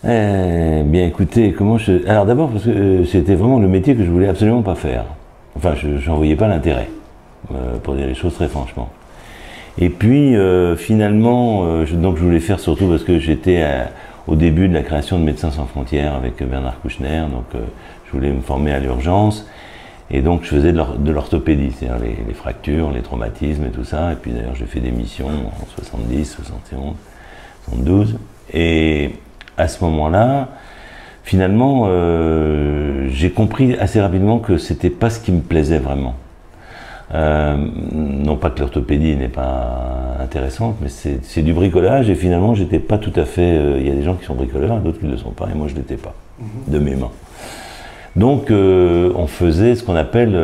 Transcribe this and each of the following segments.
Bien écoutez, alors d'abord parce que c'était vraiment le métier que je voulais absolument pas faire. Enfin, je n'en voyais pas l'intérêt, pour dire les choses très franchement. Et puis finalement, donc je voulais faire surtout parce que j'étais au début de la création de Médecins sans frontières avec Bernard Kouchner, donc je voulais me former à l'urgence. Et donc je faisais de l'orthopédie, c'est-à-dire les fractures, les traumatismes et tout ça. Et puis d'ailleurs j'ai fait des missions en 70, 71, 72. Et à ce moment-là, finalement, j'ai compris assez rapidement que c'était pas ce qui me plaisait vraiment. Non pas que l'orthopédie n'est pas intéressante, mais c'est du bricolage et finalement j'étais pas tout à fait... Il y a des gens qui sont bricoleurs, d'autres qui ne le sont pas, et moi je l'étais pas, de mes mains. Donc on faisait ce qu'on appelle,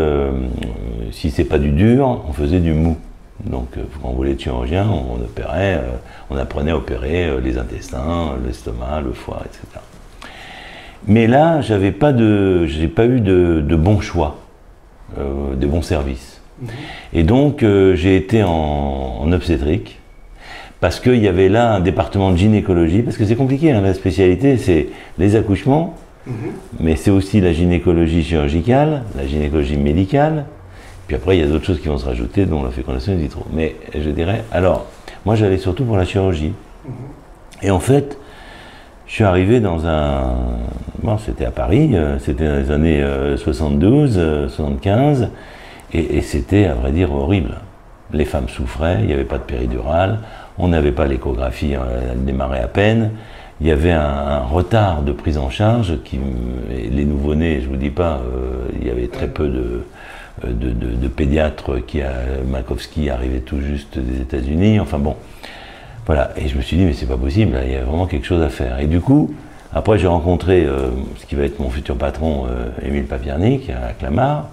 si c'est pas du dur, on faisait du mou. Donc quand on voulait être chirurgien, on opérait, on apprenait à opérer les intestins, l'estomac, le foie, etc. Mais là, j'ai pas eu de bons choix, de bons services. Et donc j'ai été en obstétrique, parce qu'il y avait là un département de gynécologie, parce que c'est compliqué, hein, la spécialité c'est les accouchements, mais c'est aussi la gynécologie chirurgicale, la gynécologie médicale, puis après il y a d'autres choses qui vont se rajouter, dont la fécondation in vitro. Mais je dirais, alors, moi j'allais surtout pour la chirurgie. Et en fait, je suis arrivé dans un... Bon, c'était à Paris, c'était dans les années 72, 75, et c'était, à vrai dire, horrible. Les femmes souffraient, il n'y avait pas de péridurale, on n'avait pas l'échographie, elle démarrait à peine. Il y avait un retard de prise en charge, les nouveau-nés, je ne vous dis pas, il y avait très peu de pédiatres Malkowski arrivait tout juste des États-Unis, enfin bon, voilà. Et je me suis dit, mais c'est pas possible, là, il y a vraiment quelque chose à faire. Et du coup, après j'ai rencontré ce qui va être mon futur patron, Émile Papiernik, à Clamart,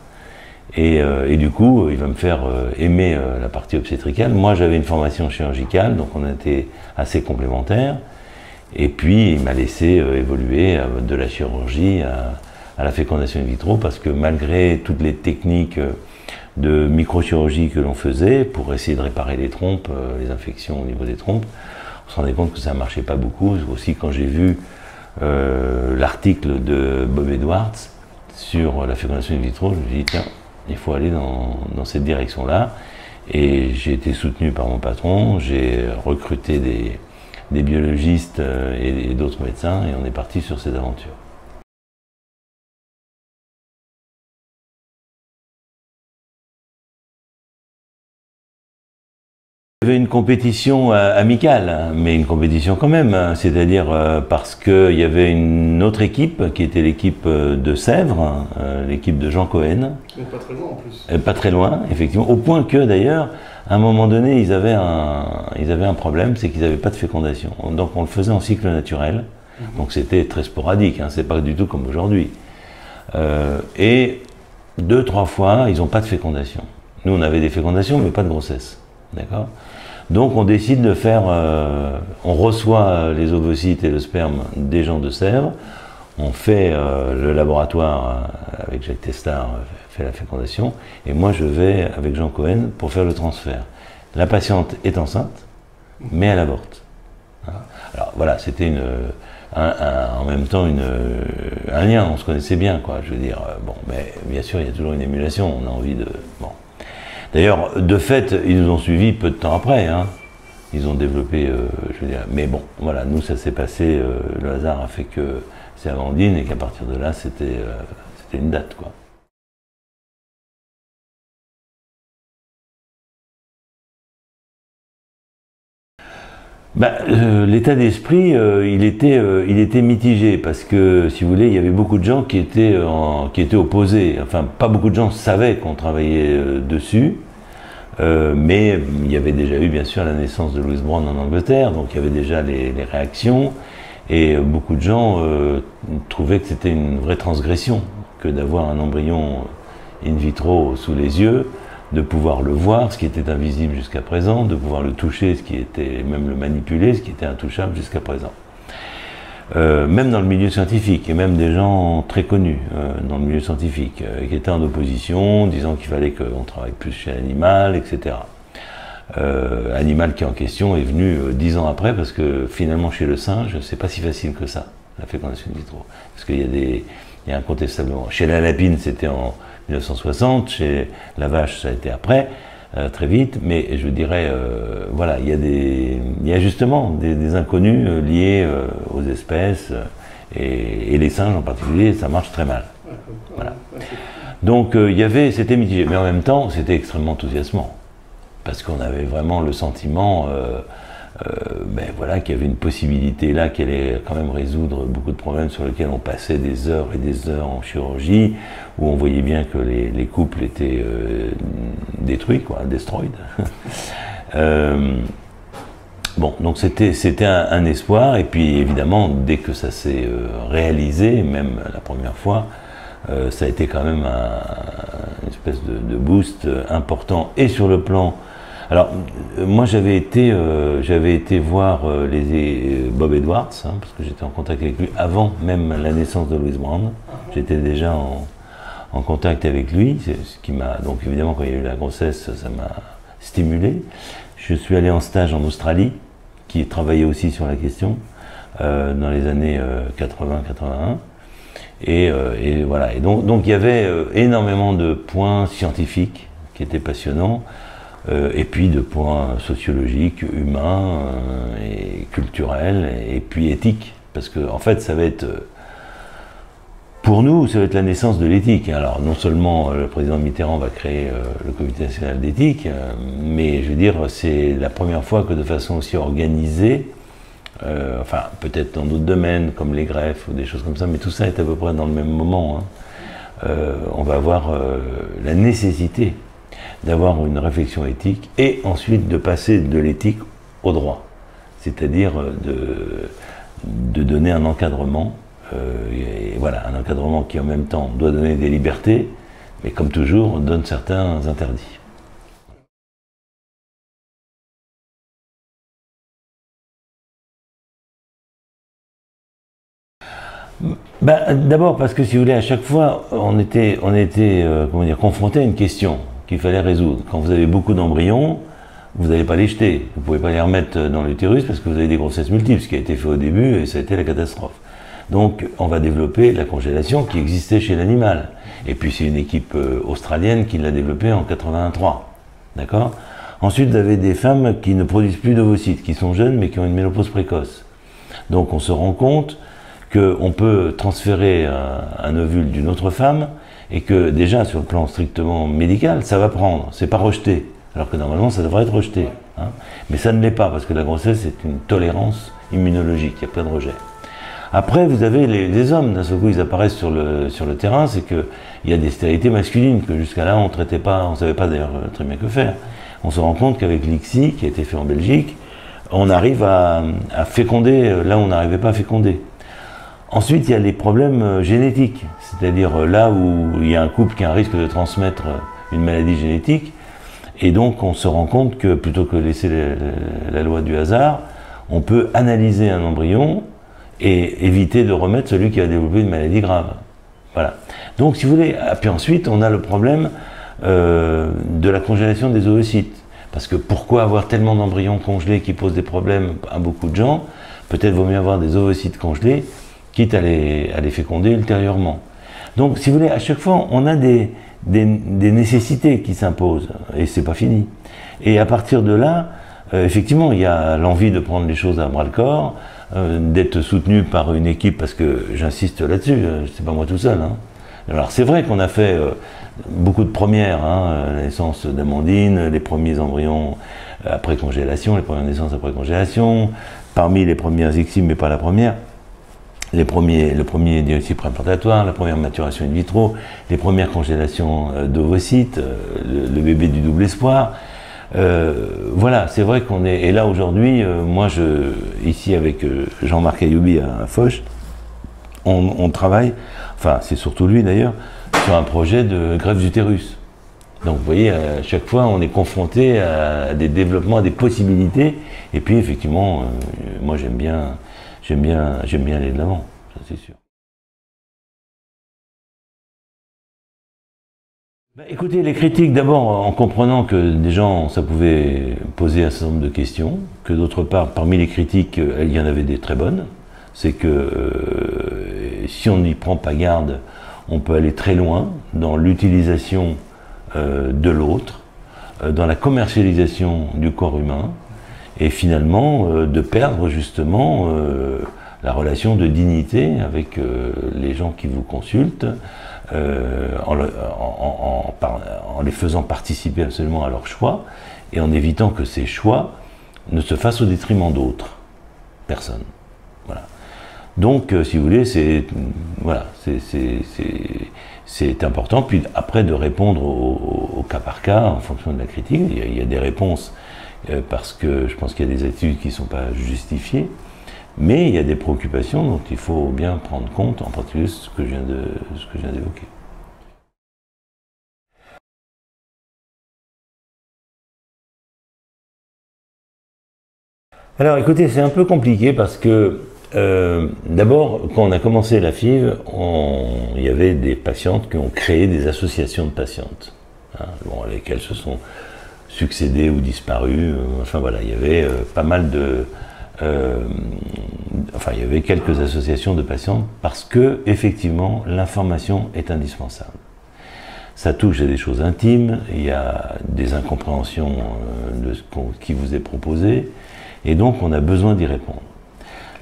et du coup, il va me faire aimer la partie obstétricale. Moi, j'avais une formation chirurgicale, donc on était assez complémentaires. Et puis, il m'a laissé évoluer de la chirurgie à la fécondation in vitro, parce que malgré toutes les techniques de microchirurgie que l'on faisait pour essayer de réparer les trompes, les infections au niveau des trompes, on se rendait compte que ça ne marchait pas beaucoup. Aussi, quand j'ai vu l'article de Bob Edwards sur la fécondation in vitro, je me suis dit, tiens, il faut aller dans cette direction-là. Et j'ai été soutenu par mon patron, j'ai recruté des biologistes et d'autres médecins, et on est parti sur cette aventure. Il y avait une compétition amicale, mais une compétition quand même, c'est-à-dire parce qu'il y avait une autre équipe qui était l'équipe de Sèvres, l'équipe de Jean Cohen. Donc pas très loin en plus. Pas très loin, effectivement, au point que d'ailleurs, à un moment donné, ils avaient un problème, c'est qu'ils n'avaient pas de fécondation. Donc on le faisait en cycle naturel, donc c'était très sporadique, hein, c'est pas du tout comme aujourd'hui. Et 2-3 fois, ils n'ont pas de fécondation. Nous, on avait des fécondations, mais pas de grossesse. D'accord ? Donc on décide de faire, on reçoit les ovocytes et le sperme des gens de Sèvres, on fait le laboratoire avec Jacques Testard, fait la fécondation, et moi je vais avec Jean Cohen pour faire le transfert. La patiente est enceinte, mais elle avorte. Alors voilà, c'était en même temps un lien, on se connaissait bien, quoi. Je veux dire, bon, mais bien sûr il y a toujours une émulation, on a envie de... Bon. D'ailleurs, de fait, ils nous ont suivis peu de temps après, hein. Ils ont développé, je veux dire, mais bon, voilà, nous ça s'est passé, le hasard a fait que c'est Amandine, et qu'à partir de là, c'était une date, quoi. L'état d'esprit, il était mitigé, parce que, si vous voulez, il y avait beaucoup de gens qui étaient opposés. Enfin, pas beaucoup de gens savaient qu'on travaillait dessus, mais il y avait déjà eu, bien sûr, la naissance de Louise Brown en Angleterre, donc il y avait déjà les réactions, et beaucoup de gens trouvaient que c'était une vraie transgression que d'avoir un embryon in vitro sous les yeux, de pouvoir le voir, ce qui était invisible jusqu'à présent, de pouvoir le toucher, ce qui était, même le manipuler, ce qui était intouchable jusqu'à présent. Même dans le milieu scientifique, et même des gens très connus dans le milieu scientifique, qui étaient en opposition, disant qu'il fallait qu'on travaille plus chez l'animal, etc. Animal qui en question est venu 10 ans après, parce que finalement chez le singe, c'est pas si facile que ça. la fécondation in vitro. Parce qu'il y a incontestablement. Chez la lapine, c'était en 1960, chez la vache, ça a été après, très vite, mais je dirais, voilà, il y a justement des inconnus liés aux espèces, et les singes en particulier, ça marche très mal. Voilà. Donc c'était mitigé, mais en même temps, c'était extrêmement enthousiasmant, parce qu'on avait vraiment le sentiment voilà, qu'il y avait une possibilité là qui allait quand même résoudre beaucoup de problèmes sur lesquels on passait des heures et des heures en chirurgie, où on voyait bien que les couples étaient détruits, quoi, destroyed. Bon, donc c'était un espoir, et puis évidemment, dès que ça s'est réalisé, même la première fois, ça a été quand même une espèce de boost important, et sur le plan... Alors, moi j'avais été voir Bob Edwards, hein, parce que j'étais en contact avec lui avant même la naissance de Louise Brown. J'étais déjà en contact avec lui, ce qui m'a... Donc évidemment, quand il y a eu la grossesse, ça m'a stimulé. Je suis allé en stage en Australie, qui travaillait aussi sur la question, dans les années 80-81. Et voilà. Et donc il y avait énormément de points scientifiques qui étaient passionnants, et puis de points sociologiques, humains, et culturels, et puis éthiques. Parce que en fait, ça va être... Pour nous, ça va être la naissance de l'éthique. Alors, non seulement le président Mitterrand va créer le Comité national d'éthique, mais je veux dire, c'est la première fois que de façon aussi organisée, enfin, peut-être dans d'autres domaines, comme les greffes ou des choses comme ça, mais tout ça est à peu près dans le même moment, hein. On va avoir la nécessité d'avoir une réflexion éthique et ensuite de passer de l'éthique au droit. C'est-à-dire de donner un encadrement. Et voilà, un encadrement qui en même temps doit donner des libertés, mais comme toujours, donne certains interdits. D'abord parce que si vous voulez, à chaque fois, on était comment dire, confronté à une question qu'il fallait résoudre. Quand vous avez beaucoup d'embryons, vous n'allez pas les jeter, vous ne pouvez pas les remettre dans l'utérus parce que vous avez des grossesses multiples, ce qui a été fait au début et ça a été la catastrophe. Donc on va développer la congélation qui existait chez l'animal. Et puis c'est une équipe australienne qui l'a développée en 83. D'accord ? Ensuite vous avez des femmes qui ne produisent plus d'ovocytes, qui sont jeunes mais qui ont une ménopause précoce. Donc on se rend compte qu'on peut transférer un ovule d'une autre femme et que déjà sur le plan strictement médical, ça va prendre, c'est pas rejeté. Alors que normalement ça devrait être rejeté. Hein. Mais ça ne l'est pas parce que la grossesse est une tolérance immunologique, il n'y a pas de rejet. Après, vous avez les hommes, d'un seul coup, ils apparaissent sur le terrain, c'est qu'il y a des stérilités masculines que jusqu'à là, on traitait pas, on savait pas d'ailleurs très bien que faire. On se rend compte qu'avec l'ICSI, qui a été fait en Belgique, on arrive à féconder là où on n'arrivait pas à féconder. Ensuite, il y a les problèmes génétiques, c'est-à-dire là où il y a un couple qui a un risque de transmettre une maladie génétique, et donc on se rend compte que plutôt que laisser la loi du hasard, on peut analyser un embryon et éviter de remettre celui qui a développé une maladie grave. Voilà. Donc, si vous voulez, puis ensuite, on a le problème de la congélation des oocytes. Parce que pourquoi avoir tellement d'embryons congelés qui posent des problèmes à beaucoup de gens? Peut-être vaut mieux avoir des oocytes congelés, quitte à les féconder ultérieurement. Donc, si vous voulez, à chaque fois, on a des nécessités qui s'imposent, et c'est pas fini. Et à partir de là, effectivement, il y a l'envie de prendre les choses à bras-le-corps, d'être soutenu par une équipe, parce que j'insiste là-dessus, c'est pas moi tout seul. Hein. Alors c'est vrai qu'on a fait beaucoup de premières, hein, la naissance d'Amandine, les premiers embryons après congélation, les premières naissances après congélation, parmi les premières ICSI, mais pas la première, le premier dioxyde préimplantatoire, la première maturation in vitro, les premières congélations d'ovocytes, le bébé du double espoir. Voilà, c'est vrai qu'on est... Et là, aujourd'hui, moi, ici, avec Jean-Marc Ayoubi à Foch, on travaille, enfin, c'est surtout lui d'ailleurs, sur un projet de greffe d'utérus. Donc, vous voyez, à chaque fois, on est confronté à des développements, à des possibilités. Et puis, effectivement, moi, j'aime bien aller de l'avant, ça c'est sûr. Écoutez, les critiques, d'abord en comprenant que des gens, ça pouvait poser un certain nombre de questions, que d'autre part, parmi les critiques, il y en avait des très bonnes, c'est que si on n'y prend pas garde, on peut aller très loin dans l'utilisation de l'autre, dans la commercialisation du corps humain, et finalement de perdre justement la relation de dignité avec les gens qui vous consultent, en les faisant participer absolument à leurs choix, et en évitant que ces choix ne se fassent au détriment d'autres personnes. Voilà. Donc, si vous voulez, c'est important. Puis après, de répondre au cas par cas, en fonction de la critique. Il y a des réponses, parce que je pense qu'il y a des attitudes qui ne sont pas justifiées, mais il y a des préoccupations dont il faut bien prendre compte, en particulier ce que je viens d'évoquer. Alors écoutez, c'est un peu compliqué parce que d'abord, quand on a commencé la FIV, il y avait des patientes qui ont créé des associations de patientes, hein, bon, lesquelles se sont succédées ou disparues. Enfin voilà, il y avait pas mal de... il y avait quelques associations de patientes parce que, effectivement, l'information est indispensable. Ça touche à des choses intimes, il y a des incompréhensions de ce qui vous est proposé, et donc on a besoin d'y répondre.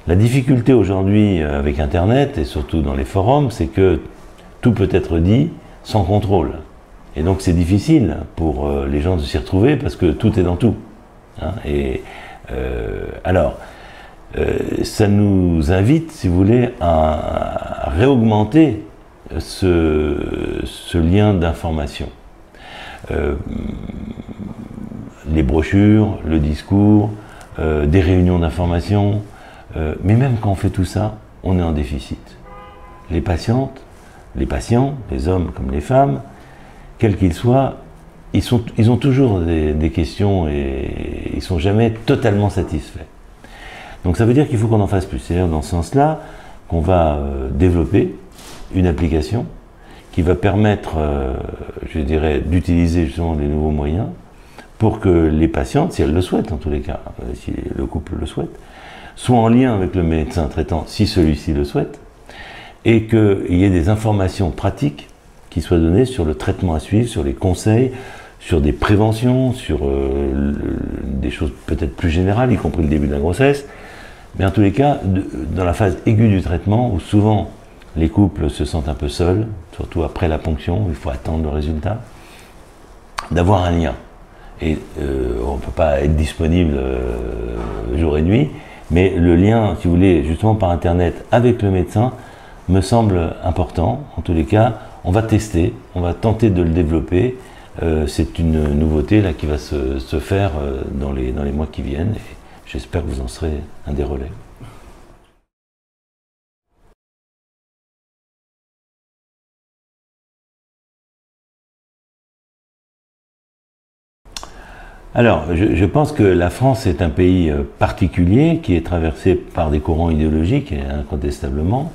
La difficulté aujourd'hui avec Internet, et surtout dans les forums, c'est que tout peut être dit sans contrôle. Et donc c'est difficile pour les gens de s'y retrouver parce que tout est dans tout. Hein, et ça nous invite, si vous voulez, à réaugmenter ce lien d'information. Les brochures, le discours, des réunions d'information, mais même quand on fait tout ça, on est en déficit. Les patientes, les patients, les hommes comme les femmes, quels qu'ils soient, ils ont toujours des questions et ils ne sont jamais totalement satisfaits. Donc ça veut dire qu'il faut qu'on en fasse plus. C'est-à-dire dans ce sens-là qu'on va développer une application qui va permettre, je dirais, d'utiliser justement les nouveaux moyens pour que les patientes, si elles le souhaitent en tous les cas, si le couple le souhaite, soient en lien avec le médecin traitant, si celui-ci le souhaite, et qu'il y ait des informations pratiques qui soient données sur le traitement à suivre, sur les conseils, sur des préventions, sur des choses peut-être plus générales, y compris le début de la grossesse. Mais en tous les cas, dans la phase aiguë du traitement, où souvent les couples se sentent un peu seuls, surtout après la ponction, il faut attendre le résultat, d'avoir un lien. Et on ne peut pas être disponible jour et nuit, mais le lien, si vous voulez, justement par Internet avec le médecin, me semble important. En tous les cas, on va tester, on va tenter de le développer. C'est une nouveauté là, qui va se faire dans les mois qui viennent. Et j'espère que vous en serez un des relais. Alors, je pense que la France est un pays particulier qui est traversé par des courants idéologiques, incontestablement.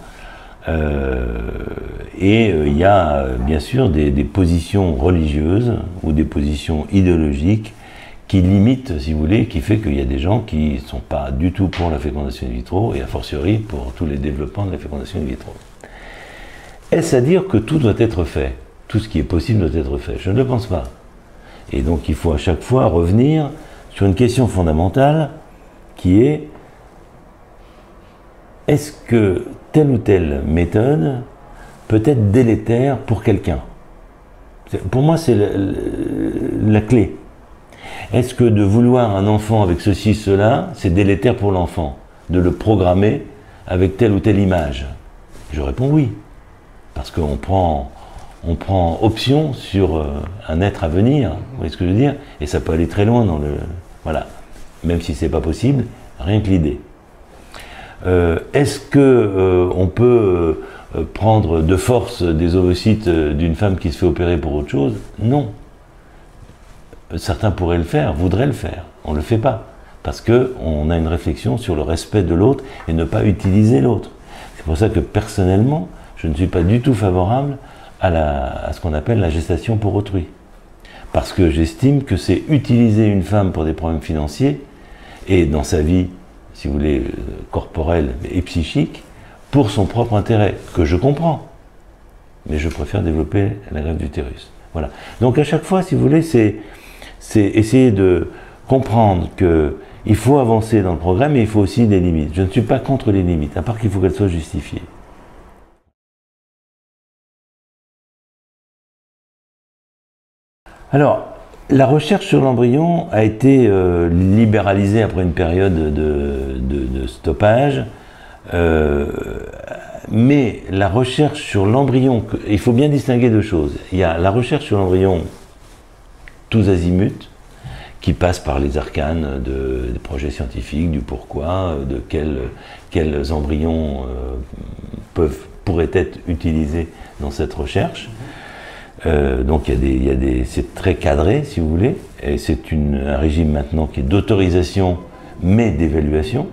Il y a bien sûr des positions religieuses ou des positions idéologiques qui limitent, si vous voulez, qui fait qu'il y a des gens qui ne sont pas du tout pour la fécondation in vitro et a fortiori pour tous les développements de la fécondation in vitro. Est-ce à dire que tout doit être fait? Tout ce qui est possible doit être fait? Je ne le pense pas. Et donc il faut à chaque fois revenir sur une question fondamentale qui est: est-ce que telle ou telle méthode peut être délétère pour quelqu'un? Pour moi, c'est la clé. Est-ce que de vouloir un enfant avec ceci, cela, c'est délétère pour l'enfant? De le programmer avec telle ou telle image? Je réponds oui. Parce qu'on prend option sur un être à venir, vous voyez ce que je veux dire? Et ça peut aller très loin dans le... Voilà. Même si c'est pas possible, rien que l'idée. Est-ce que on peut prendre de force des ovocytes d'une femme qui se fait opérer pour autre chose? Non. Certains pourraient le faire, voudraient le faire. On ne le fait pas. Parce qu'on a une réflexion sur le respect de l'autre et ne pas utiliser l'autre. C'est pour ça que personnellement, je ne suis pas du tout favorable à ce qu'on appelle la gestation pour autrui. Parce que j'estime que c'est utiliser une femme pour des problèmes financiers et dans sa vie si vous voulez, corporelle et psychique, pour son propre intérêt, que je comprends. Mais je préfère développer la greffe d'utérus. Voilà. Donc à chaque fois, si vous voulez, c'est essayer de comprendre qu'il faut avancer dans le programme, mais il faut aussi des limites. Je ne suis pas contre les limites, à part qu'il faut qu'elles soient justifiées. Alors, la recherche sur l'embryon a été libéralisée après une période de stoppage, mais la recherche sur l'embryon, il faut bien distinguer deux choses. Il y a la recherche sur l'embryon tous azimuts, qui passe par les arcanes des projets scientifiques, du pourquoi, de quels embryons pourraient être utilisés dans cette recherche. Donc c'est très cadré, si vous voulez, et c'est un régime maintenant qui est d'autorisation, mais d'évaluation.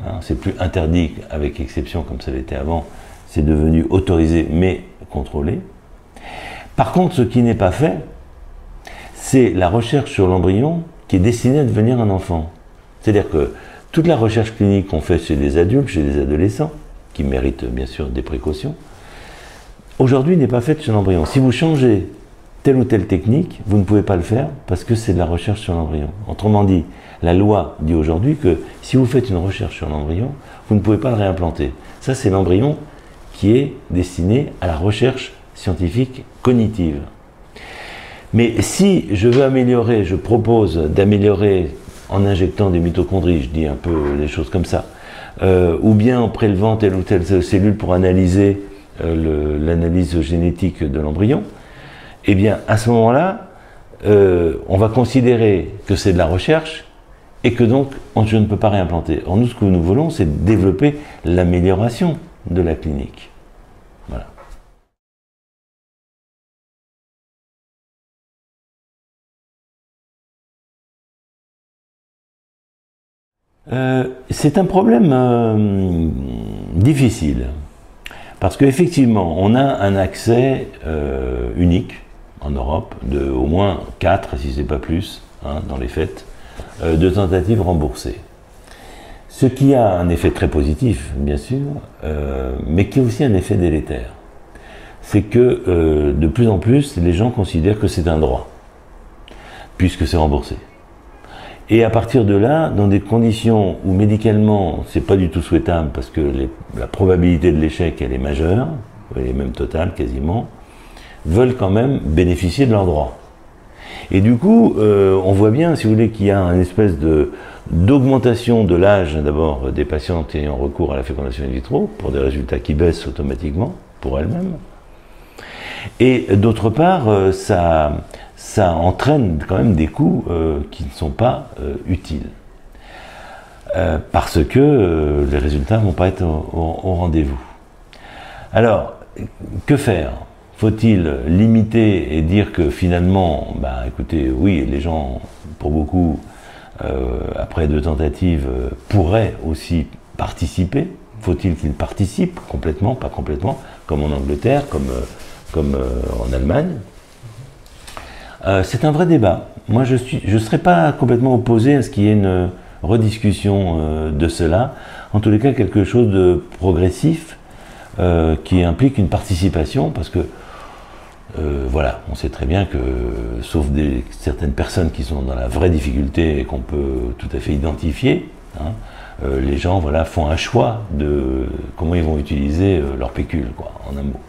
Hein, c'est plus interdit avec exception comme ça l'était avant, c'est devenu autorisé, mais contrôlé. Par contre, ce qui n'est pas fait, c'est la recherche sur l'embryon qui est destinée à devenir un enfant. C'est-à-dire que toute la recherche clinique qu'on fait chez les adultes, chez les adolescents, qui méritent bien sûr des précautions, aujourd'hui n'est pas faite sur l'embryon. Si vous changez telle ou telle technique, vous ne pouvez pas le faire parce que c'est de la recherche sur l'embryon. Autrement dit, la loi dit aujourd'hui que si vous faites une recherche sur l'embryon, vous ne pouvez pas le réimplanter. Ça, c'est l'embryon qui est destiné à la recherche scientifique cognitive. Mais si je veux améliorer, je propose d'améliorer en injectant des mitochondries, je dis un peu des choses comme ça, ou bien en prélevant telle ou telle cellule pour analyser l'analyse génétique de l'embryon, eh bien à ce moment-là, on va considérer que c'est de la recherche et que donc je ne peux pas réimplanter. Or nous, ce que nous voulons, c'est développer l'amélioration de la clinique. Voilà. C'est un problème difficile, parce qu'effectivement, on a un accès unique en Europe de au moins 4, si ce n'est pas plus, hein, dans les faits, de tentatives remboursées. Ce qui a un effet très positif, bien sûr, mais qui a aussi un effet délétère. C'est que de plus en plus, les gens considèrent que c'est un droit, puisque c'est remboursé. Et à partir de là, dans des conditions où médicalement, c'est pas du tout souhaitable parce que la probabilité de l'échec, elle est majeure, elle est même totale quasiment, veulent quand même bénéficier de leurs droits. Et du coup, on voit bien, si vous voulez, qu'il y a une espèce d'augmentation de l'âge d'abord des patientes ayant recours à la fécondation in vitro, pour des résultats qui baissent automatiquement pour elles-mêmes. Et d'autre part, ça entraîne quand même des coûts qui ne sont pas utiles. Parce que les résultats ne vont pas être au rendez-vous. Alors, que faire? Faut-il limiter et dire que finalement, bah, écoutez, oui, les gens, pour beaucoup, après 2 tentatives, pourraient aussi participer? Faut-il qu'ils participent complètement, pas complètement, comme en Angleterre, comme en Allemagne? C'est un vrai débat. Moi, je ne serais pas complètement opposé à ce qu'il y ait une rediscussion de cela. En tous les cas, quelque chose de progressif qui implique une participation, parce que voilà, on sait très bien que, sauf certaines personnes qui sont dans la vraie difficulté et qu'on peut tout à fait identifier, hein, les gens voilà, font un choix de comment ils vont utiliser leur pécule, quoi, en un mot.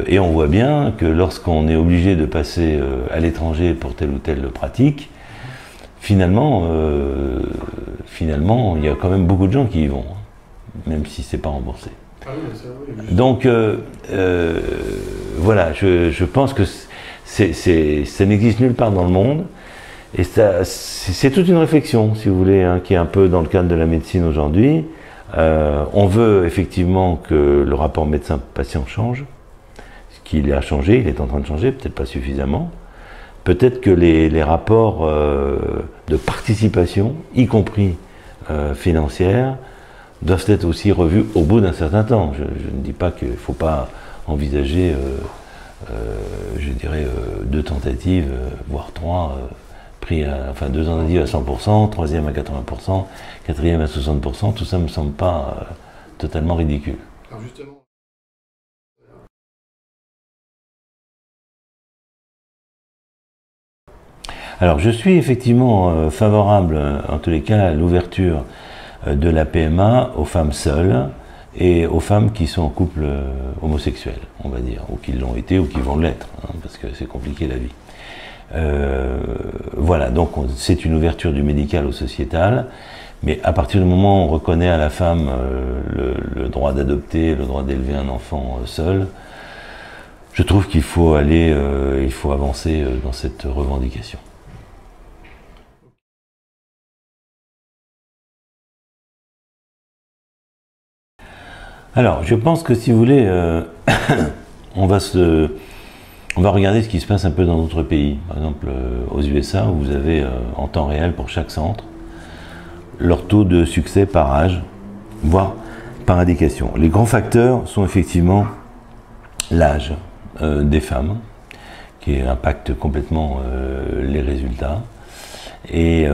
Et on voit bien que lorsqu'on est obligé de passer à l'étranger pour telle ou telle pratique, finalement, il y a quand même beaucoup de gens qui y vont, hein, même si c'est pas remboursé. Ah oui, oui, donc voilà, je pense que ça n'existe nulle part dans le monde, et c'est toute une réflexion, si vous voulez, hein, qui est un peu dans le cadre de la médecine aujourd'hui. On veut effectivement que le rapport médecin-patient change, ce qu'il a changé, il est en train de changer, peut-être pas suffisamment. Peut-être que les rapports de participation, y compris financière, doivent être aussi revus au bout d'un certain temps. Je ne dis pas qu'il ne faut pas envisager, je dirais, 2 tentatives, voire 3, pris enfin 2 ans d'IVA à 100%, 3e à 80%, 4e à 60%, tout ça me semble pas totalement ridicule. Alors justement. Alors je suis effectivement favorable, en tous les cas, à l'ouverture de la PMA aux femmes seules et aux femmes qui sont en couple homosexuel, on va dire, ou qui l'ont été ou qui vont l'être, hein, parce que c'est compliqué la vie. Voilà, donc c'est une ouverture du médical au sociétal, mais à partir du moment où on reconnaît à la femme le droit d'adopter, le droit d'élever un enfant seul, je trouve qu'il faut aller, il faut avancer dans cette revendication. Alors, je pense que si vous voulez, on va regarder ce qui se passe un peu dans d'autres pays. Par exemple, aux USA, où vous avez en temps réel pour chaque centre leur taux de succès par âge, voire par indication. Les grands facteurs sont effectivement l'âge des femmes, qui impacte complètement les résultats. Et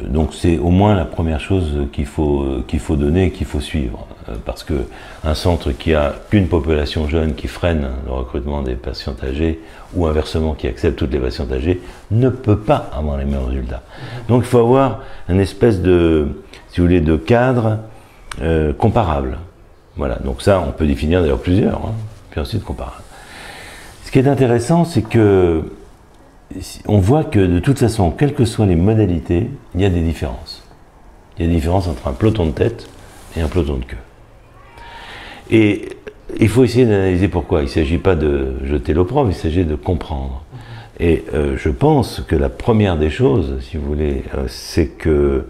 donc c'est au moins la première chose qu'il faut donner et qu'il faut suivre. Parce que un centre qui a qu'une population jeune qui freine le recrutement des patientes âgées, ou inversement qui accepte toutes les patientes âgées, ne peut pas avoir les mêmes résultats. Donc il faut avoir une espèce de, si vous voulez, de cadre comparable. Voilà, donc ça on peut définir d'ailleurs plusieurs, hein, puis ensuite comparable. Ce qui est intéressant, c'est que on voit que de toute façon, quelles que soient les modalités, il y a des différences. Il y a des différences entre un peloton de tête et un peloton de queue. Et il faut essayer d'analyser pourquoi. Il ne s'agit pas de jeter l'opprobre, il s'agit de comprendre. Et je pense que la première des choses, si vous voulez, c'est que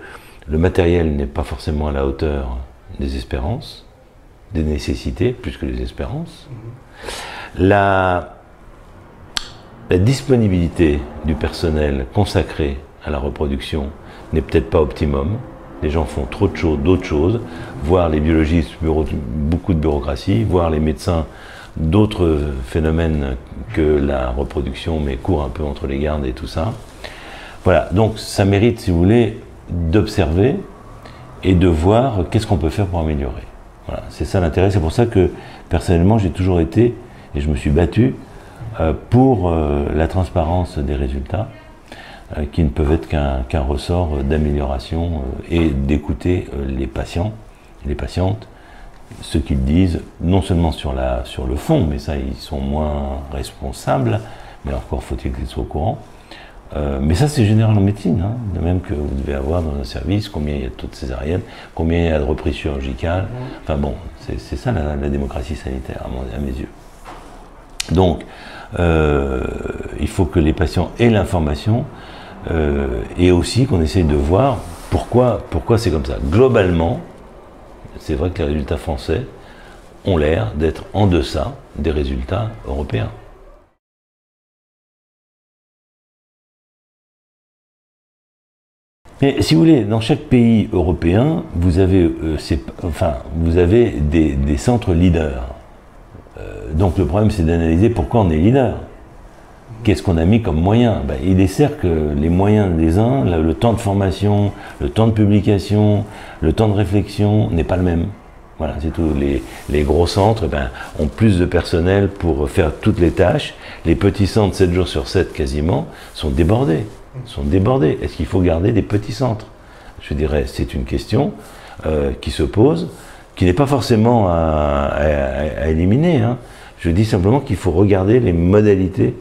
le matériel n'est pas forcément à la hauteur des espérances, des nécessités, plus que des espérances. La disponibilité du personnel consacré à la reproduction n'est peut-être pas optimum. Les gens font trop de choses, d'autres choses, voire les biologistes, beaucoup de bureaucratie, voire les médecins, d'autres phénomènes que la reproduction, mais courent un peu entre les gardes et tout ça. Voilà, donc ça mérite, si vous voulez, d'observer et de voir qu'est-ce qu'on peut faire pour améliorer. Voilà, c'est ça l'intérêt, c'est pour ça que personnellement j'ai toujours été, et je me suis battu, pour la transparence des résultats, qui ne peuvent être qu'un ressort d'amélioration et d'écouter les patients et les patientes, ce qu'ils disent, non seulement sur le fond, mais ça ils sont moins responsables, mais encore faut-il qu'ils soient au courant. Mais ça c'est général en médecine, hein, de même que vous devez avoir dans un service combien il y a de taux de césarienne, combien il y a de reprises chirurgicales, enfin bon, c'est ça la démocratie sanitaire à mes yeux. Donc, il faut que les patients aient l'information et aussi qu'on essaye de voir pourquoi c'est comme ça. Globalement, c'est vrai que les résultats français ont l'air d'être en deçà des résultats européens. Mais si vous voulez, dans chaque pays européen, vous avez, des centres leaders. Donc le problème, c'est d'analyser pourquoi on est leader. Qu'est-ce qu'on a mis comme moyen? Il est certain que les moyens des uns, le temps de formation, le temps de publication, le temps de réflexion n'est pas le même. Voilà, c'est tout. Les gros centres ont plus de personnel pour faire toutes les tâches. Les petits centres, 7 jours sur 7 quasiment, sont débordés. Est-ce qu'il faut garder des petits centres? Je dirais, c'est une question qui se pose, qui n'est pas forcément à éliminer, hein. Je dis simplement qu'il faut regarder les modalités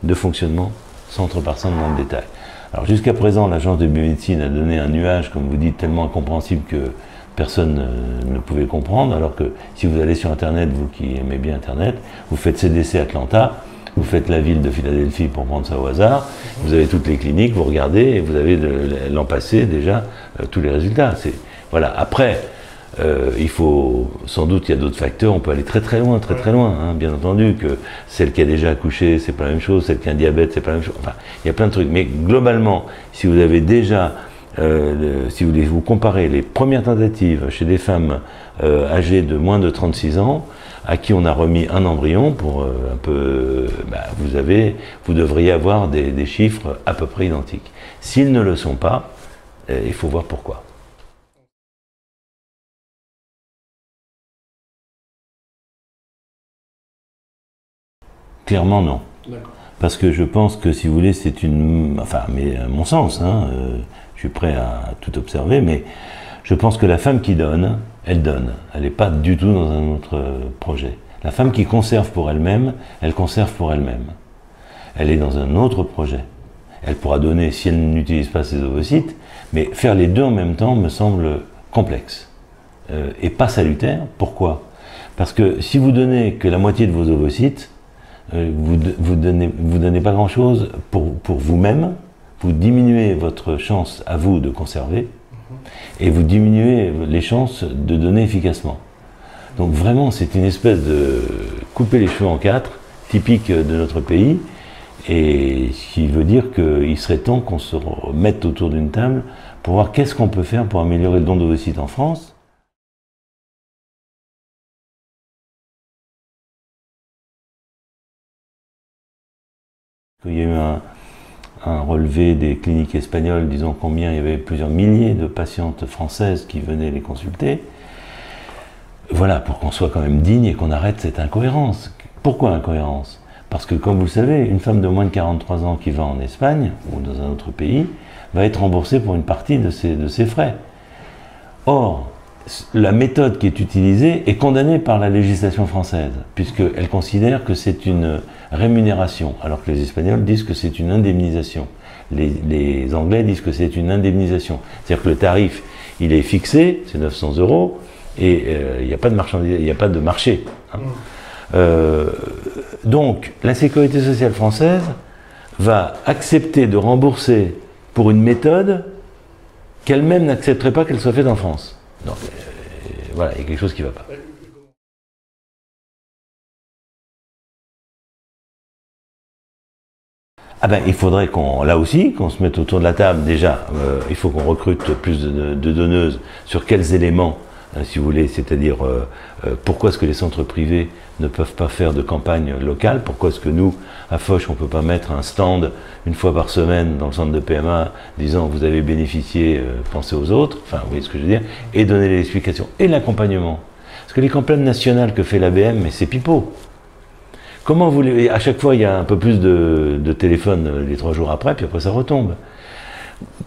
de fonctionnement centre par centre dans le détail. Alors jusqu'à présent, l'agence de biomédecine a donné un nuage, comme vous dites, tellement incompréhensible que personne ne pouvait comprendre, alors que si vous allez sur Internet, vous qui aimez bien Internet, vous faites CDC Atlanta, vous faites la ville de Philadelphie pour prendre ça au hasard, vous avez toutes les cliniques, vous regardez et vous avez l'an passé déjà tous les résultats. Voilà. Après, il faut, sans doute, il y a d'autres facteurs, on peut aller très loin, hein, bien entendu, que celle qui a déjà accouché, c'est pas la même chose, celle qui a un diabète, c'est pas la même chose, enfin, il y a plein de trucs, mais globalement, si vous avez déjà si vous voulez, vous comparez les premières tentatives chez des femmes âgées de moins de 36 ans, à qui on a remis un embryon pour un peu... vous devriez avoir des chiffres à peu près identiques. S'ils ne le sont pas, il faut voir pourquoi. Clairement non. Parce que je pense que, si vous voulez, c'est une... Enfin, mais à mon sens, hein, je suis prêt à tout observer, mais je pense que la femme qui donne, elle donne. Elle n'est pas du tout dans un autre projet. La femme qui conserve pour elle-même, elle conserve pour elle-même. Elle est dans un autre projet. Elle pourra donner si elle n'utilise pas ses ovocytes, mais faire les deux en même temps me semble complexe. Et pas salutaire. Pourquoi? Parce que si vous donnez que la moitié de vos ovocytes, vous donnez pas grand-chose pour vous-même, vous diminuez votre chance à vous de conserver, et vous diminuez les chances de donner efficacement. Donc vraiment, c'est une espèce de couper les cheveux en quatre, typique de notre pays, et ce qui veut dire qu'il serait temps qu'on se remette autour d'une table pour voir qu'est-ce qu'on peut faire pour améliorer le don d'ovocytes en France. Il y a eu un relevé des cliniques espagnoles disant combien il y avait plusieurs milliers de patientes françaises qui venaient les consulter. Voilà, pour qu'on soit quand même digne et qu'on arrête cette incohérence. Pourquoi incohérence? Parce que, comme vous le savez, une femme de moins de 43 ans qui va en Espagne ou dans un autre pays va être remboursée pour une partie de ses frais. Or, la méthode qui est utilisée est condamnée par la législation française, puisqu'elle considère que c'est une rémunération, alors que les Espagnols disent que c'est une indemnisation. Les Anglais disent que c'est une indemnisation. C'est-à-dire que le tarif, il est fixé, c'est 900 €, et il n'y a pas de marchandise, il n'y a pas de marché. Hein. Donc, la sécurité sociale française va accepter de rembourser pour une méthode qu'elle-même n'accepterait pas qu'elle soit faite en France. Donc, voilà, il y a quelque chose qui ne va pas. Ah ben, il faudrait là aussi, qu'on se mette autour de la table. Déjà, il faut qu'on recrute plus de donneuses. Sur quels éléments, si vous voulez, c'est-à-dire pourquoi est-ce que les centres privés ne peuvent pas faire de campagne locale? Pourquoi est-ce que nous, à Foch, on ne peut pas mettre un stand une fois par semaine dans le centre de PMA disant vous avez bénéficié, pensez aux autres, enfin vous voyez ce que je veux dire, et donner les explications et l'accompagnement. Parce que les campagnes nationales que fait l'ABM, mais c'est pipeau. Comment vous voulez, à chaque fois il y a un peu plus de téléphone les 3 jours après, puis après ça retombe.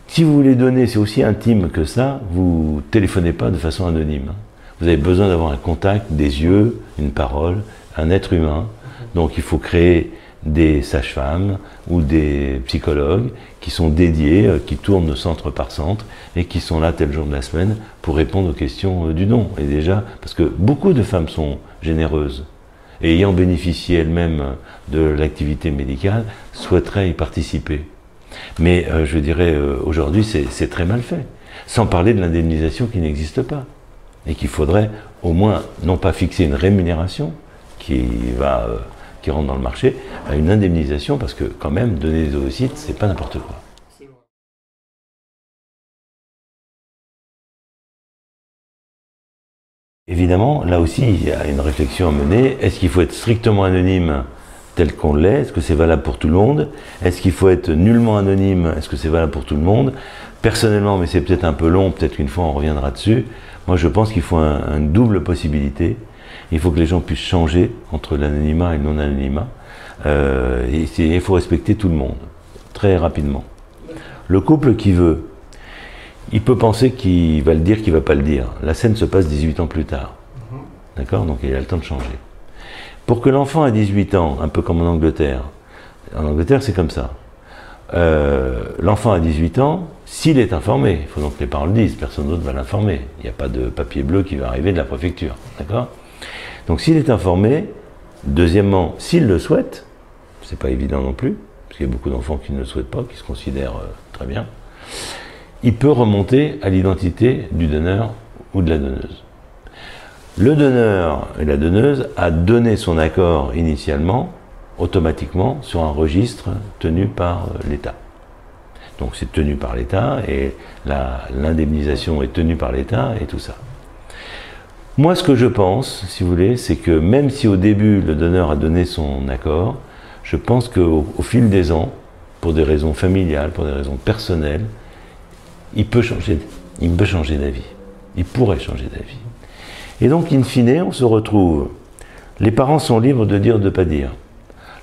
Si vous voulez donner, c'est aussi intime que ça, vous téléphonez pas de façon anonyme. Vous avez besoin d'avoir un contact, des yeux, une parole, un être humain. Donc il faut créer des sages-femmes ou des psychologues qui sont dédiés, qui tournent centre par centre et qui sont là tel jour de la semaine pour répondre aux questions du don. Et déjà, parce que beaucoup de femmes sont généreuses et ayant bénéficié elles-mêmes de l'activité médicale, souhaiteraient y participer. Mais je dirais, aujourd'hui, c'est très mal fait. Sans parler de l'indemnisation qui n'existe pas. Et qu'il faudrait au moins, non pas fixer une rémunération qui rentre dans le marché, à une indemnisation, parce que quand même, donner des ovocytes, c'est pas n'importe quoi. Évidemment, là aussi, il y a une réflexion à mener. Est-ce qu'il faut être strictement anonyme tel qu'on l'est? Est-ce que c'est valable pour tout le monde? Est-ce qu'il faut être nullement anonyme? Est-ce que c'est valable pour tout le monde? Personnellement, mais c'est peut-être un peu long, peut-être qu'une fois on reviendra dessus, moi je pense qu'il faut une double possibilité. Il faut que les gens puissent changer entre l'anonymat et le non-anonymat. Il faut respecter tout le monde, très rapidement. Le couple qui veut, il peut penser qu'il va le dire, qu'il ne va pas le dire. La scène se passe 18 ans plus tard. D'accord? Donc il a le temps de changer. Pour que l'enfant ait 18 ans, un peu comme en Angleterre c'est comme ça. L'enfant a 18 ans, s'il est informé, il faut donc que les parents le disent, personne d'autre va l'informer. Il n'y a pas de papier bleu qui va arriver de la préfecture. D'accord? Donc s'il est informé, deuxièmement, s'il le souhaite, c'est pas évident non plus, parce qu'il y a beaucoup d'enfants qui ne le souhaitent pas, qui se considèrent très bien, il peut remonter à l'identité du donneur ou de la donneuse. Le donneur et la donneuse a donné son accord initialement, automatiquement, sur un registre tenu par l'État. Donc c'est tenu par l'État, et l'indemnisation est tenue par l'État, et tout ça. Moi, ce que je pense, si vous voulez, c'est que même si au début le donneur a donné son accord, je pense qu'au fil des ans, pour des raisons familiales, pour des raisons personnelles, il peut changer d'avis. Il pourrait changer d'avis. Et donc, in fine, on se retrouve. Les parents sont libres de dire ou de ne pas dire.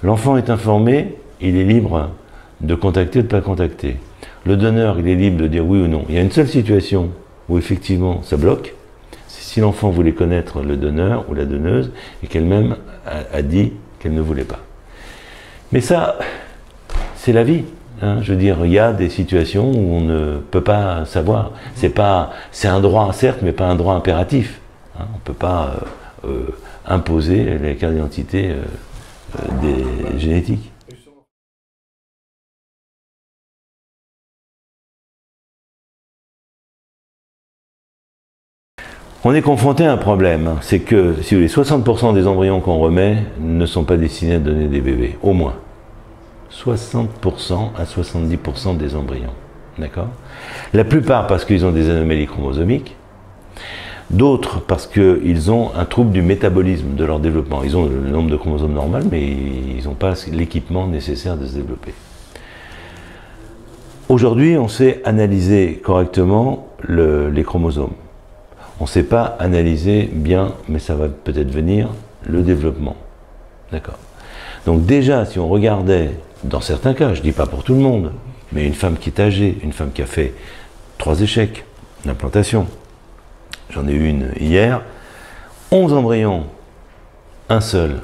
L'enfant est informé, il est libre de contacter ou de ne pas contacter. Le donneur, il est libre de dire oui ou non. Il y a une seule situation où effectivement ça bloque, c'est si l'enfant voulait connaître le donneur ou la donneuse et qu'elle-même a dit qu'elle ne voulait pas. Mais ça, c'est la vie. Hein. Je veux dire, il y a des situations où on ne peut pas savoir. C'est un droit, certes, mais pas un droit impératif. Hein. On ne peut pas imposer les cartes d'identité des génétiques. On est confronté à un problème, c'est que si vous voulez, 60% des embryons qu'on remet ne sont pas destinés à donner des bébés, au moins. 60% à 70% des embryons, d'accord? La plupart parce qu'ils ont des anomalies chromosomiques, d'autres parce qu'ils ont un trouble du métabolisme de leur développement. Ils ont le nombre de chromosomes normal, mais ils n'ont pas l'équipement nécessaire de se développer. Aujourd'hui, on sait analyser correctement les chromosomes. On ne sait pas analyser bien, mais ça va peut-être venir, le développement. D'accord. Donc déjà, si on regardait, dans certains cas, je ne dis pas pour tout le monde, mais une femme qui est âgée, une femme qui a fait 3 échecs d'implantation, j'en ai eu une hier, 11 embryons, un seul,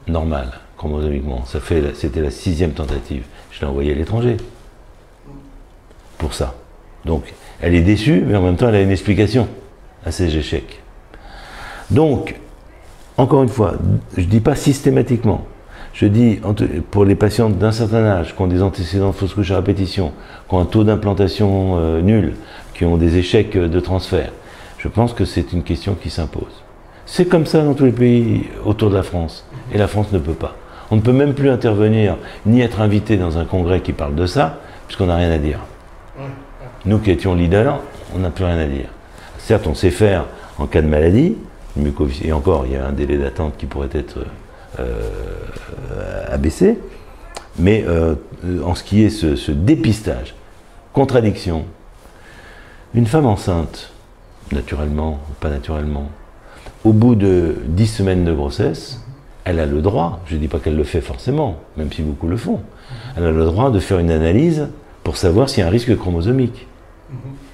normal, chromosomiquement, c'était la 6e tentative. Je l'ai envoyée à l'étranger, pour ça. Donc, elle est déçue, mais en même temps, elle a une explication à ces échecs. Donc, encore une fois, je ne dis pas systématiquement, je dis pour les patientes d'un certain âge, qui ont des antécédents de fausse couche à répétition, qui ont un taux d'implantation nul, qui ont des échecs de transfert, je pense que c'est une question qui s'impose. C'est comme ça dans tous les pays autour de la France, et la France ne peut pas. On ne peut même plus intervenir, ni être invité dans un congrès qui parle de ça, puisqu'on n'a rien à dire. Nous qui étions leaders, on n'a plus rien à dire. Certes, on sait faire en cas de maladie, et encore, il y a un délai d'attente qui pourrait être abaissé, mais en ce qui est ce dépistage, contradiction, une femme enceinte, naturellement ou pas naturellement, au bout de 10 semaines de grossesse, elle a le droit, je ne dis pas qu'elle le fait forcément, même si beaucoup le font, elle a le droit de faire une analyse pour savoir s'il y a un risque chromosomique.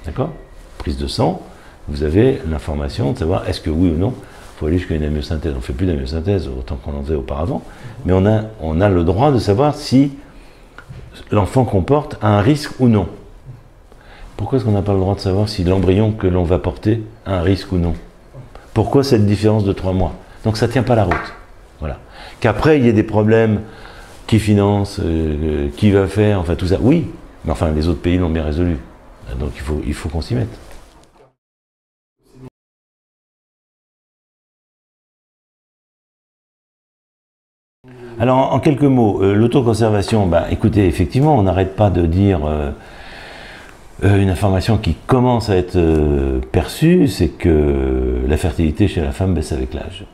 D'accord? Prise de sang, vous avez l'information de savoir est-ce que oui ou non, il faut aller jusqu'à une amyosynthèse. On ne fait plus d'amyosynthèse autant qu'on en faisait auparavant, mais on a le droit de savoir si l'enfant qu'on porte a un risque ou non. Pourquoi est-ce qu'on n'a pas le droit de savoir si l'embryon que l'on va porter a un risque ou non? Pourquoi cette différence de 3 mois? Donc ça ne tient pas la route. Voilà. Qu'après, il y ait des problèmes, qui finance, qui va faire, enfin tout ça, oui, mais enfin les autres pays l'ont bien résolu. Donc il faut qu'on s'y mette. Alors, en quelques mots, l'autoconservation, écoutez, effectivement, on n'arrête pas de dire une information qui commence à être perçue, c'est que la fertilité chez la femme baisse avec l'âge.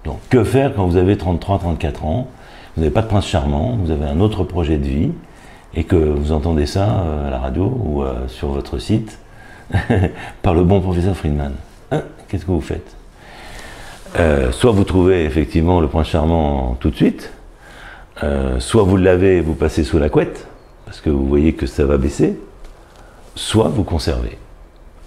Donc, que faire quand vous avez 33, 34 ans, vous n'avez pas de prince charmant, vous avez un autre projet de vie, et que vous entendez ça à la radio ou sur votre site, par le bon professeur Friedman. Hein, qu'est-ce que vous faites? Soit vous trouvez effectivement le prince charmant tout de suite, soit vous l'avez et vous passez sous la couette, parce que vous voyez que ça va baisser, soit vous conservez.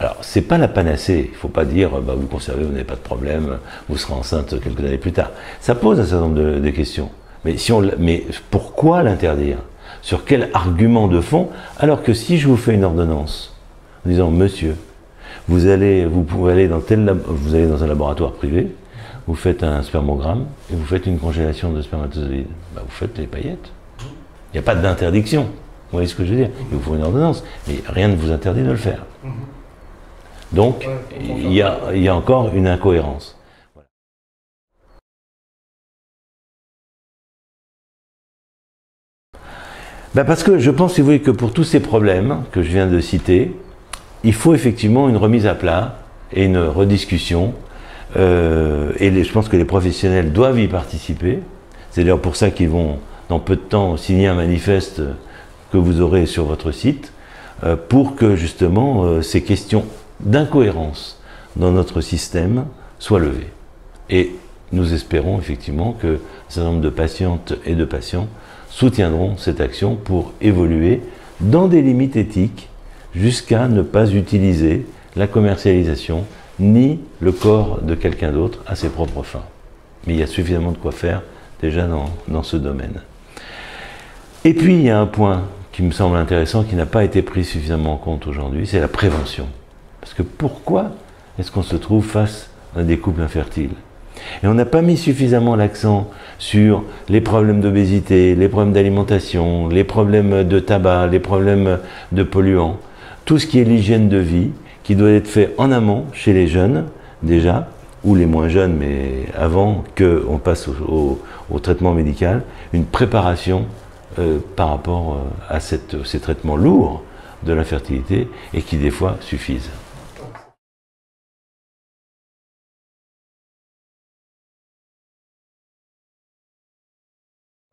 Alors, c'est pas la panacée, il ne faut pas dire vous conservez, vous n'avez pas de problème, vous serez enceinte quelques années plus tard. Ça pose un certain nombre de questions. Mais pourquoi l'interdire? Sur quel argument de fond? Alors que si je vous fais une ordonnance, en disant monsieur, vous pouvez aller vous allez dans un laboratoire privé, vous faites un spermogramme et vous faites une congélation de spermatozoïdes. Vous faites les paillettes. Il n'y a pas d'interdiction. Vous voyez ce que je veux dire? Il vous faut une ordonnance, mais rien ne vous interdit de le faire. Donc, il y a encore une incohérence. Parce que je pense, si vous voulez, que pour tous ces problèmes que je viens de citer, il faut effectivement une remise à plat et une rediscussion. Je pense que les professionnels doivent y participer. C'est d'ailleurs pour ça qu'ils vont, dans peu de temps, signer un manifeste que vous aurez sur votre site, pour que justement ces questions d'incohérence dans notre système soient levées. Et nous espérons effectivement que un certain nombre de patientes et de patients soutiendront cette action pour évoluer dans des limites éthiques jusqu'à ne pas utiliser la commercialisation ni le corps de quelqu'un d'autre à ses propres fins. Mais il y a suffisamment de quoi faire déjà dans ce domaine. Et puis il y a un point qui me semble intéressant, qui n'a pas été pris suffisamment en compte aujourd'hui, c'est la prévention. Parce que pourquoi est-ce qu'on se trouve face à des couples infertiles? Et on n'a pas mis suffisamment l'accent sur les problèmes d'obésité, les problèmes d'alimentation, les problèmes de tabac, les problèmes de polluants, tout ce qui est l'hygiène de vie, qui doit être fait en amont chez les jeunes, déjà, ou les moins jeunes, mais avant qu'on passe au traitement médical, une préparation par rapport à ces traitements lourds de l'infertilité et qui des fois suffisent.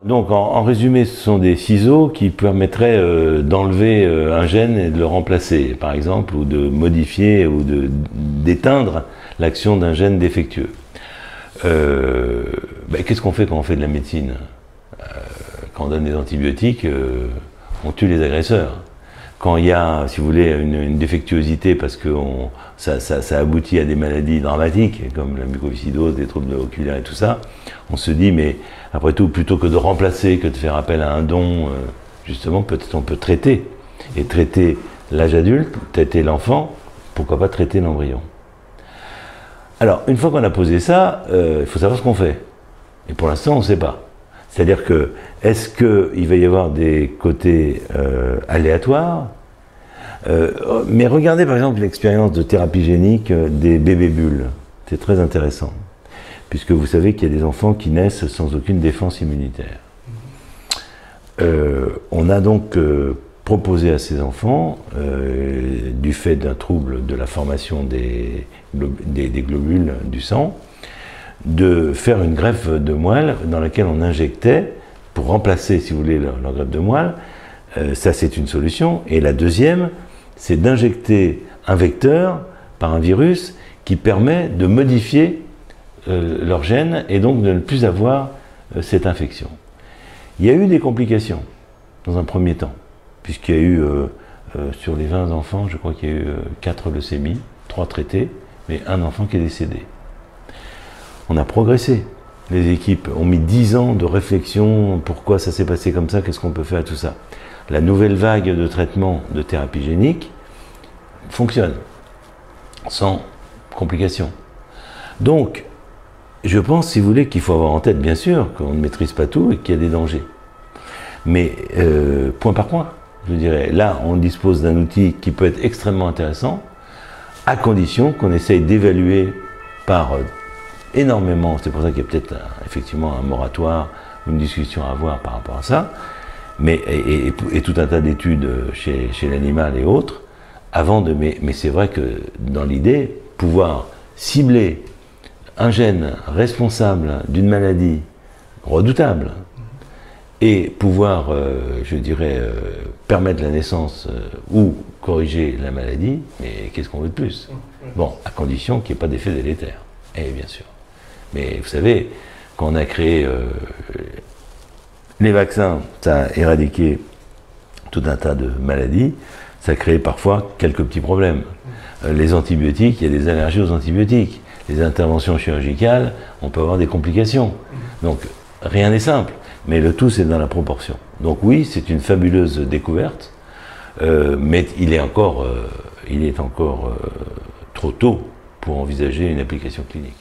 Donc en résumé, ce sont des ciseaux qui permettraient d'enlever un gène et de le remplacer, par exemple, ou de modifier ou d'éteindre l'action d'un gène défectueux. Qu'est-ce qu'on fait quand on fait de la médecine? Quand on donne des antibiotiques, on tue les agresseurs. Quand il y a, si vous voulez, une défectuosité parce que ça aboutit à des maladies dramatiques, comme la mucoviscidose, des troubles oculaires et tout ça, on se dit, mais après tout, plutôt que de remplacer, que de faire appel à un don, justement, peut-être on peut traiter. Et traiter l'âge adulte, traiter l'enfant, pourquoi pas traiter l'embryon. Alors, une fois qu'on a posé ça, il faut savoir ce qu'on fait. Et pour l'instant, on ne sait pas. C'est-à-dire que, est-ce qu'il va y avoir des côtés aléatoires? Mais regardez par exemple l'expérience de thérapie génique des bébés bulles. C'est très intéressant. Puisque vous savez qu'il y a des enfants qui naissent sans aucune défense immunitaire. On a donc proposé à ces enfants, du fait d'un trouble de la formation des globules du sang, de faire une greffe de moelle dans laquelle on injectait, pour remplacer, si vous voulez, leur greffe de moelle. Ça, c'est une solution. Et la deuxième, c'est d'injecter un vecteur par un virus qui permet de modifier leur gène et donc de ne plus avoir cette infection. Il y a eu des complications dans un premier temps, puisqu'il y a eu, sur les 20 enfants, je crois qu'il y a eu 4 leucémies, 3 traités, mais un enfant qui est décédé. On a progressé. Les équipes ont mis 10 ans de réflexion, pourquoi ça s'est passé comme ça, qu'est-ce qu'on peut faire à tout ça. La nouvelle vague de traitement de thérapie génique fonctionne, sans complications. Donc, je pense, si vous voulez, qu'il faut avoir en tête, bien sûr, qu'on ne maîtrise pas tout et qu'il y a des dangers. Mais, point par point, je dirais, là, on dispose d'un outil qui peut être extrêmement intéressant, à condition qu'on essaye d'évaluer par énormément, c'est pour ça qu'il y a peut-être effectivement un moratoire, une discussion à avoir par rapport à ça, mais, et tout un tas d'études chez l'animal et autres, avant de, mais c'est vrai que dans l'idée, pouvoir cibler un gène responsable d'une maladie redoutable et pouvoir, je dirais, permettre la naissance ou corriger la maladie, mais qu'est-ce qu'on veut de plus? Bon, à condition qu'il n'y ait pas d'effet délétère, et bien sûr. Mais vous savez, quand on a créé les vaccins, ça a éradiqué tout un tas de maladies, ça a créé parfois quelques petits problèmes. Les antibiotiques, il y a des allergies aux antibiotiques. Les interventions chirurgicales, on peut avoir des complications. Donc, rien n'est simple, mais le tout, c'est dans la proportion. Donc oui, c'est une fabuleuse découverte, mais il est encore trop tôt pour envisager une application clinique.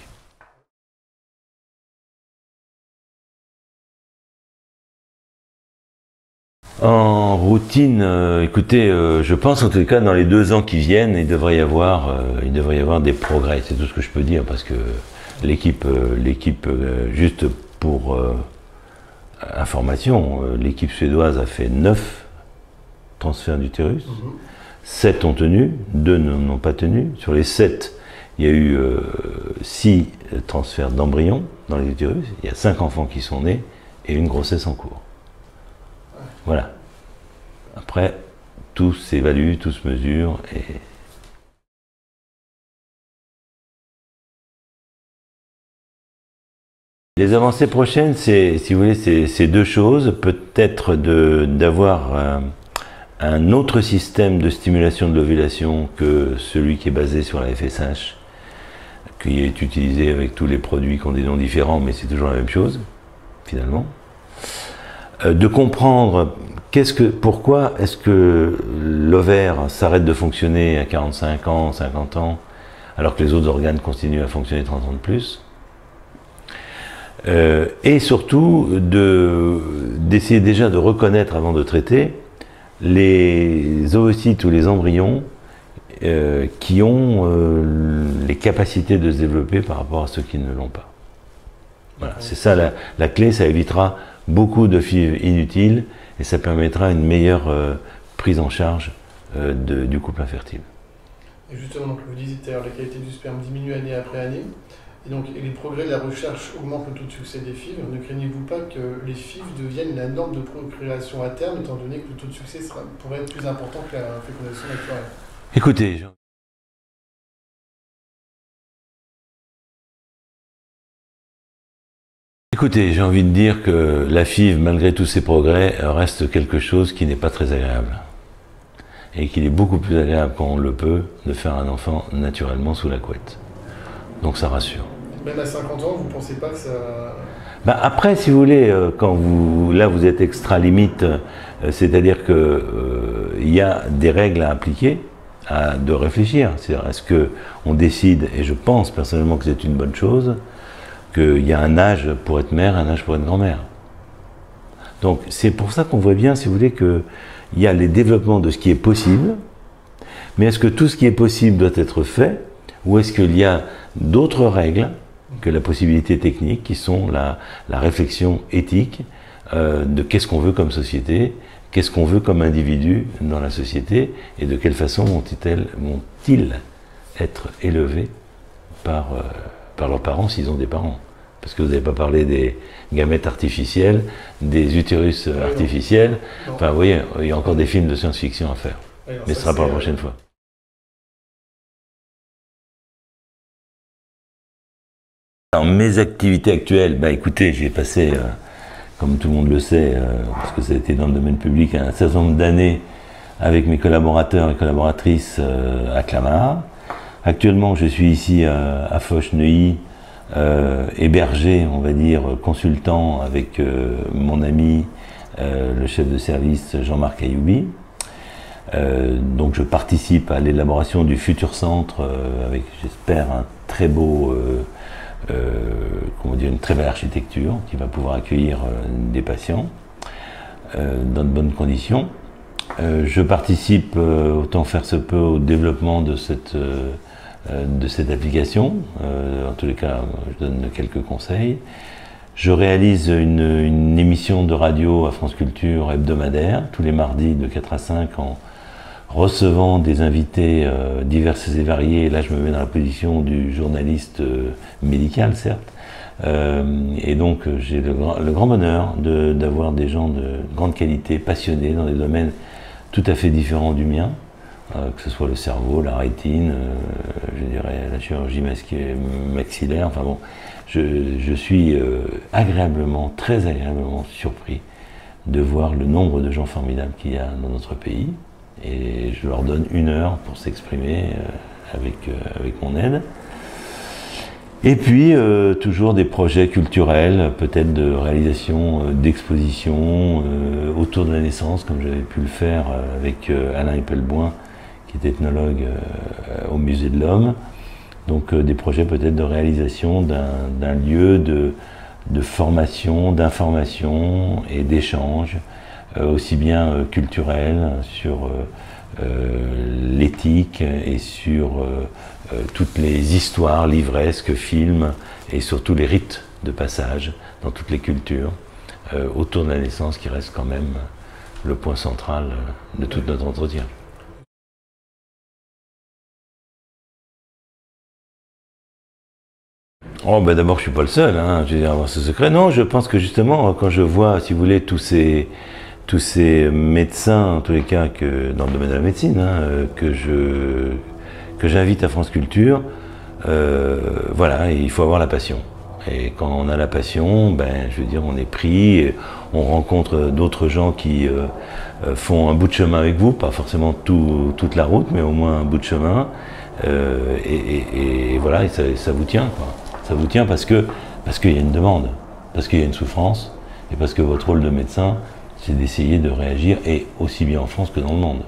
En routine, écoutez, je pense en tout cas dans les 2 ans qui viennent, il devrait y avoir des progrès. C'est tout ce que je peux dire parce que l'équipe, juste pour information, l'équipe suédoise a fait 9 transferts d'utérus, 7 ont tenu, 2 n'ont pas tenu. Sur les 7, il y a eu 6 transferts d'embryons dans les utérus, il y a 5 enfants qui sont nés et une grossesse en cours. Voilà. Après, tout s'évalue, tout se mesure. Les avancées prochaines, si vous voulez, c'est 2 choses. Peut-être d'avoir un autre système de stimulation de l'ovulation que celui qui est basé sur la FSH, qui est utilisé avec tous les produits qui ont des noms différents, mais c'est toujours la même chose, finalement. De comprendre pourquoi est-ce que l'ovaire s'arrête de fonctionner à 45 ans, 50 ans, alors que les autres organes continuent à fonctionner 30 ans de plus. Et surtout d'essayer déjà de reconnaître avant de traiter les ovocytes ou les embryons qui ont les capacités de se développer par rapport à ceux qui ne l'ont pas. Voilà, c'est ça la clé, ça évitera beaucoup de FIV inutiles et ça permettra une meilleure prise en charge du couple infertile. Et justement, donc, vous disiez tout à l'heure, la qualité du sperme diminue année après année. Et donc, les progrès de la recherche augmentent le taux de succès des FIV. Ne craignez-vous pas que les FIV deviennent la norme de procréation à terme, étant donné que le taux de succès pourrait être plus important que la fécondation naturelle? Écoutez, j'ai envie de dire que la FIV, malgré tous ses progrès, reste quelque chose qui n'est pas très agréable. Et qu'il est beaucoup plus agréable quand on le peut de faire un enfant naturellement sous la couette. Donc ça rassure. Même à 50 ans, vous ne pensez pas que ça... Après, si vous voulez, quand vous êtes extra limite, c'est-à-dire qu'il y a des règles à appliquer, de réfléchir. C'est-à-dire, est-ce qu'on décide, et je pense personnellement que c'est une bonne chose, qu'il y a un âge pour être mère, un âge pour être grand-mère. Donc c'est pour ça qu'on voit bien, si vous voulez, qu'il y a les développements de ce qui est possible, mais est-ce que tout ce qui est possible doit être fait, ou est-ce qu'il y a d'autres règles que la possibilité technique, qui sont la réflexion éthique de qu'est-ce qu'on veut comme société, qu'est-ce qu'on veut comme individu dans la société, et de quelle façon vont-ils être élevés par leurs parents, s'ils ont des parents. Parce que vous n'avez pas parlé des gamètes artificiels, des utérus artificiels. Enfin, vous voyez, il y a encore des films de science-fiction à faire. Mais ce sera pour la prochaine fois. Dans mes activités actuelles, écoutez, j'ai passé, comme tout le monde le sait, parce que ça a été dans le domaine public, un certain nombre d'années avec mes collaborateurs et collaboratrices à Clamart. Actuellement, je suis ici à Foch-Neuilly, hébergé, on va dire, consultant avec mon ami, le chef de service Jean-Marc Ayoubi. Donc je participe à l'élaboration du futur centre avec, j'espère, un très beau, une très belle architecture qui va pouvoir accueillir des patients dans de bonnes conditions. Je participe, autant faire se peut, au développement de cette application. En tous les cas, je donne quelques conseils. Je réalise une émission de radio à France Culture hebdomadaire, tous les mardis de 4 à 5, en recevant des invités divers et variés. Là, je me mets dans la position du journaliste médical, certes. Et donc, j'ai le grand bonheur d'avoir des gens de grande qualité, passionnés dans des domaines tout à fait différents du mien. Que ce soit le cerveau, la rétine, je dirais la chirurgie maxillaire, enfin bon, je suis agréablement, très agréablement surpris de voir le nombre de gens formidables qu'il y a dans notre pays, et je leur donne 1 heure pour s'exprimer avec mon aide. Et puis, toujours des projets culturels, peut-être de réalisation d'expositions autour de la naissance, comme j'avais pu le faire avec Alain Eppelboin, qui est ethnologue au Musée de l'Homme. Donc des projets peut-être de réalisation d'un lieu de formation, d'information et d'échange, aussi bien culturel, sur l'éthique et sur toutes les histoires livresques, films, et surtout les rites de passage dans toutes les cultures, autour de la naissance qui reste quand même le point central de tout notre entretien. Oh, ben d'abord, je suis pas le seul, hein, je veux dire, avoir ce secret. Non, je pense que justement, quand je vois, si vous voulez, tous ces médecins, en tous les cas, dans le domaine de la médecine, hein, que j'invite à France Culture, voilà, il faut avoir la passion. Et quand on a la passion, ben, je veux dire, on est pris, on rencontre d'autres gens qui font un bout de chemin avec vous, pas forcément toute la route, mais au moins un bout de chemin. Et voilà, et ça vous tient, quoi. Ça vous tient parce qu'il y a une demande, parce qu'il y a une souffrance, et parce que votre rôle de médecin, c'est d'essayer de réagir, et aussi bien en France que dans le monde.